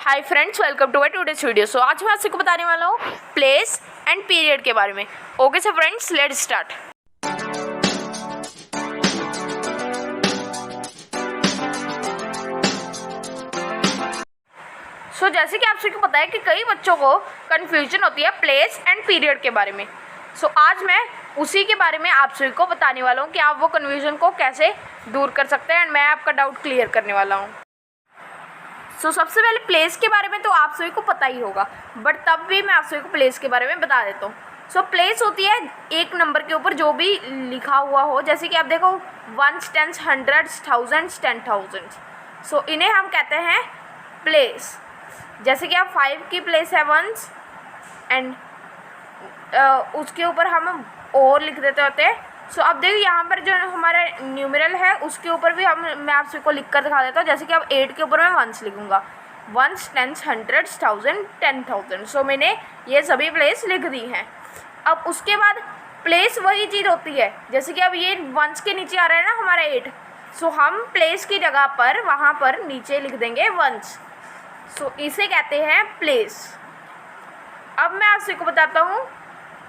Hi friends, welcome to my today's video. So आज मैं आपको बताने वाला हूँ प्लेस एंड पीरियड के बारे में। Okay so friends, let's start. So जैसे कि आप सबको पता है कि कई बच्चों को कन्फ्यूजन होती है प्लेस एंड पीरियड के बारे में। सो आज मैं उसी के बारे में आप सभी को बताने वाला हूँ कि आप वो कन्फ्यूजन को कैसे दूर कर सकते हैं एंड मैं आपका डाउट क्लियर करने वाला हूँ। सो सबसे पहले प्लेस के बारे में तो आप सभी को पता ही होगा, बट तब भी मैं आप सभी को प्लेस के बारे में बता देता हूँ। सो प्लेस होती है एक नंबर के ऊपर जो भी लिखा हुआ हो, जैसे कि आप देखो वंस, टेंस, हंड्रेड्स, थाउजेंड्स, 10,000। सो इन्हें हम कहते हैं प्लेस। जैसे कि आप 5 की प्लेस है वंस एंड उसके ऊपर हम और लिख देते होते हैं। सो अब देखिए यहाँ पर जो हमारा न्यूमेरल है उसके ऊपर भी मैं आप सबको लिख कर दिखा देता हूँ। जैसे कि अब 8 के ऊपर मैं वंस लिखूँगा, वंस, टेंस, हंड्रेड्स, 1000, 10,000। सो मैंने ये सभी प्लेस लिख दी हैं। अब उसके बाद प्लेस वही चीज़ होती है, जैसे कि अब ये वंस के नीचे आ रहा है ना हमारा 8, सो हम प्लेस की जगह पर वहाँ पर नीचे लिख देंगे वंस। सो इसे कहते हैं प्लेस। अब मैं आप सबको बताता हूँ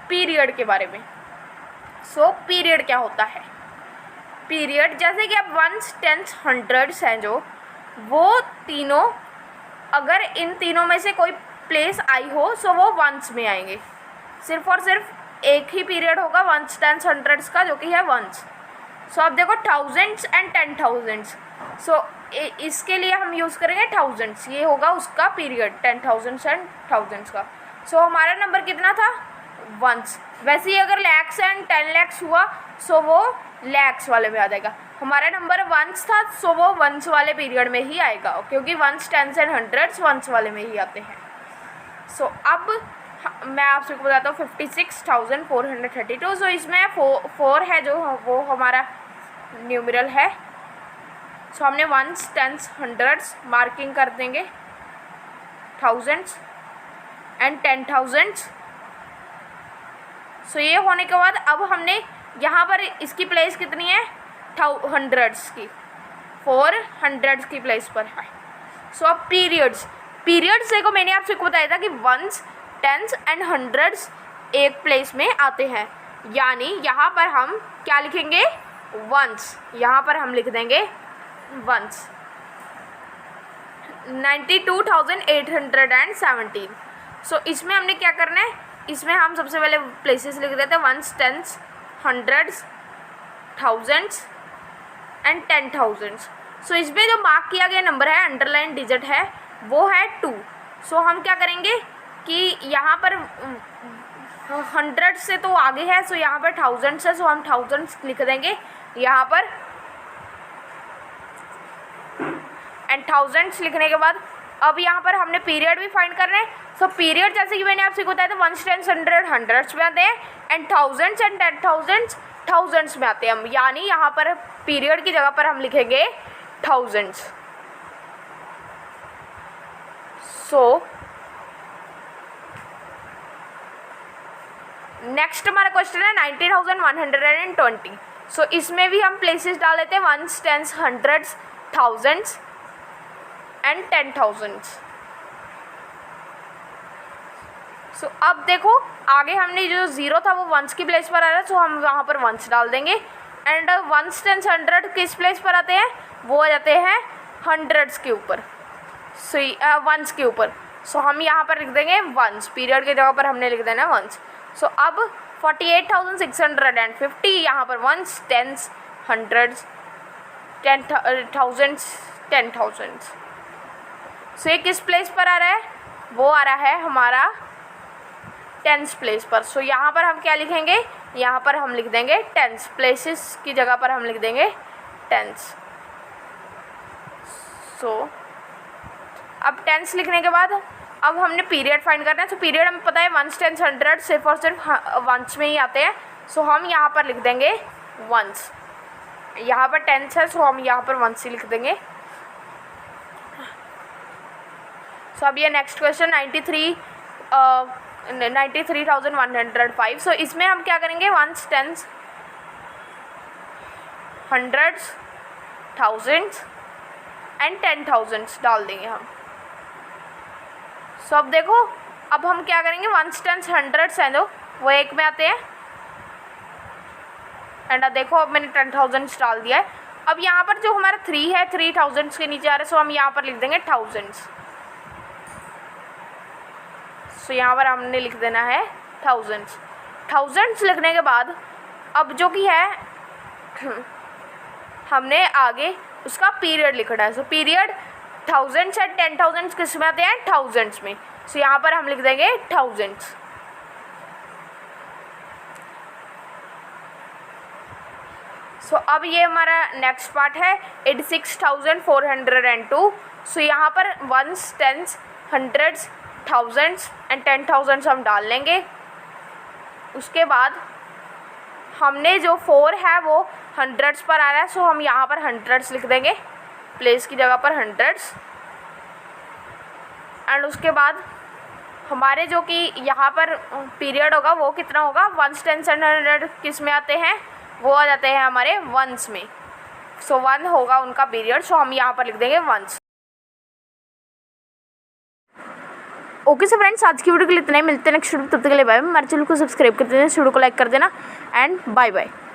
पीरियड के बारे में। सो पीरियड क्या होता है? पीरियड जैसे कि अब वंस, टेंस, हंड्रेड्स हैं जो, वो तीनों, अगर इन तीनों में से कोई प्लेस आई हो सो वो वंस में आएंगे। सिर्फ और सिर्फ एक ही पीरियड होगा वंस, टेंस, हंड्रेड्स का, जो कि है वंस। सो अब देखो थाउजेंड्स एंड 10,000। सो इसके लिए हम यूज़ करेंगे थाउजेंड्स, ये होगा उसका पीरियड 10,000 एंड थाउजेंड्स का। सो हमारा नंबर कितना था? वंस। वैसे ही अगर लैक्स एंड 10 लैक्स हुआ सो वो लैक्स वाले में आ जाएगा। हमारा नंबर वंस था सो वो वंस वाले पीरियड में ही आएगा, क्योंकि ones, tens and hundreds ones वाले में ही आते हैं। सो अब मैं आप सबको बताता हूँ 56,432। सो इसमें 4 है जो वो हमारा न्यूमेरल है। सो हमने वंस, टेंस, हंड्रेड्स मार्किंग कर देंगे, थाउजेंड्स एंड 10,000। सो ये होने के बाद अब हमने यहाँ पर इसकी प्लेस कितनी है? हंड्रेड्स की, 4 हंड्रेड्स की प्लेस पर है। सो अब पीरियड्स देखो मैंने आप सबको बताया था कि वंस, टेंस एंड हंड्रेड्स एक प्लेस में आते हैं, यानी यहाँ पर हम क्या लिखेंगे? वंस। यहाँ पर हम लिख देंगे वंस। 92,817। सो इसमें हमने क्या करना है? इसमें हम सबसे पहले प्लेसेस लिख देते हैं ones, tens, hundreds, thousands and 10,000। So इसमें जो मार्क किया गया नंबर है, अंडरलाइन डिजिट है, वो है 2। सो हम क्या करेंगे कि यहाँ पर 100 से तो आगे है, सो यहाँ पर थाउजेंड्स है, सो हम थाउजेंड्स लिख देंगे यहाँ पर। एंड थाउजेंड्स लिखने के बाद अब यहाँ पर हमने पीरियड भी फाइंड करना है। सो पीरियड जैसे कि मैंने आपसे बताया था वंस, टेंस, हंड्रेड हंड्रेड्स में आते हैं एंड थाउजेंड्स एंड 10,000 थाउजेंड्स में आते हैं हम, यानी यहाँ पर पीरियड की जगह पर हम लिखेंगे थाउजेंड्स। सो नेक्स्ट हमारा क्वेश्चन है 90,120। सो इसमें भी हम प्लेसेस डाल लेते हैं ones, tens, hundreds, thousands and 10,000। So अब देखो आगे हमने जो 0 था वो वंस की प्लेस पर आ रहा है, सो हम वहाँ पर वंस डाल देंगे। एंड वंस, टेंस, हंड्रेड किस प्लेस पर आते हैं? वो आ जाते हैं हंड्रेड्स के ऊपर, वंस के ऊपर। सो हम यहाँ पर लिख देंगे वंस, पीरियड की जगह पर हमने लिख देना वंस। सो अब 48,650 यहाँ पर वंस, टेंस, हंड्रेड्स, 10,000, 10,000। सो ये किस प्लेस पर आ रहा है? वो आ रहा है हमारा टेंस प्लेस पर। सो यहाँ पर हम क्या लिखेंगे? यहाँ पर हम लिख देंगे टेंस, प्लेसेस की जगह पर हम लिख देंगे टेंस। सो अब टेंस लिखने के बाद अब हमने पीरियड फाइंड करना है। तो पीरियड हमें पता है वंस, टेंस, हंड्रेड सिर्फ और सिर्फ वंस में ही आते हैं, सो हम यहाँ पर लिख देंगे वंस। यहाँ पर टेंस है, सो हम यहाँ पर वंस ही लिख देंगे। सो अब ये नेक्स्ट क्वेश्चन 93,105। सो इसमें हम क्या करेंगे? Ones, tens, hundreds, thousands and 10,000 डाल देंगे हम। सो अब देखो, अब हम क्या करेंगे, वंस टेंस हंड्रेड्स हैं जो वो एक में आते हैं। एंड देखो अब मैंने 10,000 डाल दिया है। अब यहाँ पर जो हमारा 3 है 3,000 के नीचे आ रहा है, सो हम यहाँ पर लिख देंगे थाउजेंड्स। सो यहाँ पर हमने लिख देना है थाउजेंड्स लिखने के बाद अब जो कि है हमने आगे उसका पीरियड लिखना है। सो पीरियड थाउजेंड्स एंड 10,000 किस में आते हैं, थाउजेंड्स में। सो यहाँ पर हम लिख देंगे थाउजेंड्स। सो अब ये हमारा नेक्स्ट पार्ट है 86,402। सो यहाँ पर ones, tens, hundreds, thousands and 10,000 हम डाल लेंगे। उसके बाद हमने जो 4 है वो हंड्रेड्स पर आ रहा है, सो हम यहाँ पर हंड्रेड्स लिख देंगे, प्लेस की जगह पर हंड्रेड्स। एंड उसके बाद हमारे जो कि यहाँ पर पीरियड होगा वो कितना होगा, वंस, टेंस एंड हंड्रेड किस में आते हैं, वो आ जाते हैं हमारे वंस में। सो 1 होगा उनका पीरियड, सो हम यहाँ पर लिख देंगे वंस। ओके सो फ्रेंड्स, आज की वीडियो के लिए इतना ही, मिलते हैं नेक्स्ट वीडियो, तब तक के लिए बाय बाय। हमारे चैनल को सब्सक्राइब कर देना, वीडियो को लाइक कर देना एंड बाय बाय।